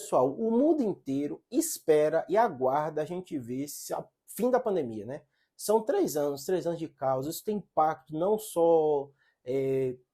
pessoal, o mundo inteiro espera e aguarda a gente ver o fim da pandemia, né? São 3 anos de caos, isso tem impacto não só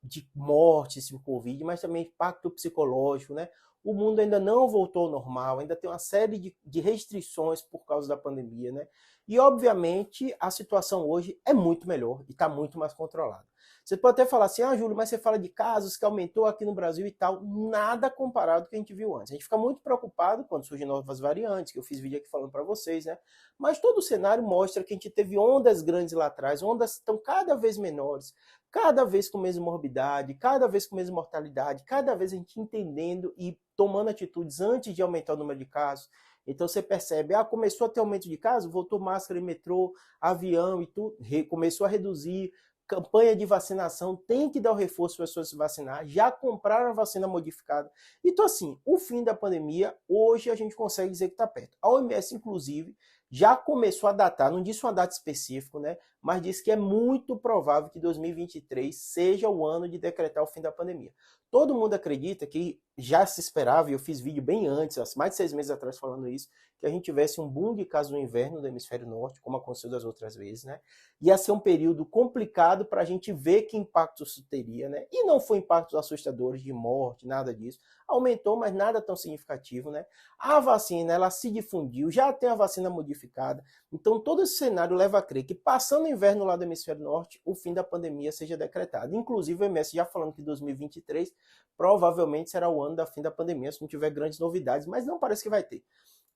de mortes do Covid, mas também impacto psicológico, né? O mundo ainda não voltou ao normal, ainda tem uma série de restrições por causa da pandemia, né? E, obviamente, a situação hoje é muito melhor e está muito mais controlada. Você pode até falar assim, Júlio, mas você fala de casos que aumentou aqui no Brasil e tal. Nada comparado com o que a gente viu antes. A gente fica muito preocupado quando surgem novas variantes, que eu fiz vídeo aqui falando para vocês, né? Mas todo o cenário mostra que a gente teve ondas grandes lá atrás, ondas estão cada vez menores, cada vez com menos morbidade, cada vez com menos mortalidade, cada vez a gente entendendo e tomando atitudes antes de aumentar o número de casos. Então você percebe, começou a ter aumento de casos, voltou máscara em metrô, avião e tudo, começou a reduzir, campanha de vacinação, tem que dar o reforço para as pessoas se vacinar, já compraram a vacina modificada. Então assim, o fim da pandemia, hoje a gente consegue dizer que está perto. A OMS, inclusive, já começou a datar, não disse uma data específica, né? Mas disse que é muito provável que 2023 seja o ano de decretar o fim da pandemia. Todo mundo acredita que já se esperava, e eu fiz vídeo bem antes, mais de 6 meses atrás falando isso, que a gente tivesse um boom de casos no inverno do hemisfério norte, como aconteceu das outras vezes, né? Ia ser um período complicado para a gente ver que impacto isso teria, né? E não foi impactos assustadores de morte, nada disso. Aumentou, mas nada tão significativo, né? A vacina, ela se difundiu, já tem a vacina modificada. Então, todo esse cenário leva a crer que, passando o inverno lá do hemisfério norte, o fim da pandemia seja decretado. Inclusive, o MS já falando que 2023 provavelmente será o ano da fim da pandemia, se não tiver grandes novidades, mas não parece que vai ter.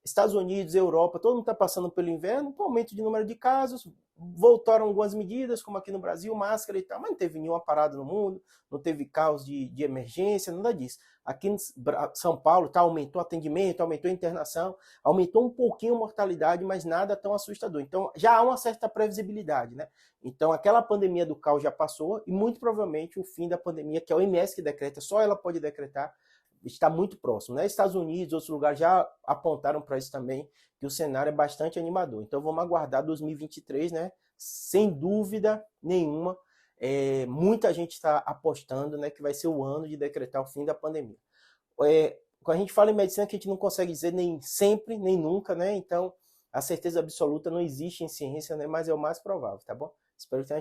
Estados Unidos, Europa, todo mundo está passando pelo inverno, com aumento de número de casos, voltaram algumas medidas, como aqui no Brasil, máscara e tal, mas não teve nenhuma parada no mundo, não teve caos de emergência, nada disso. Aqui em São Paulo aumentou atendimento, aumentou a internação, aumentou um pouquinho a mortalidade, mas nada tão assustador. Então já há uma certa previsibilidade, né? Então aquela pandemia do caos já passou e muito provavelmente o fim da pandemia, que é a OMS que decreta, só ela pode decretar, está muito próximo, né? Estados Unidos, outros lugares já apontaram para isso também, que o cenário é bastante animador. Então vamos aguardar 2023, né? Sem dúvida nenhuma, muita gente está apostando, né, que vai ser o ano de decretar o fim da pandemia. Quando a gente fala em medicina, que a gente não consegue dizer nem sempre, nem nunca, né? Então a certeza absoluta não existe em ciência, né? Mas é o mais provável, tá bom? Espero que tenha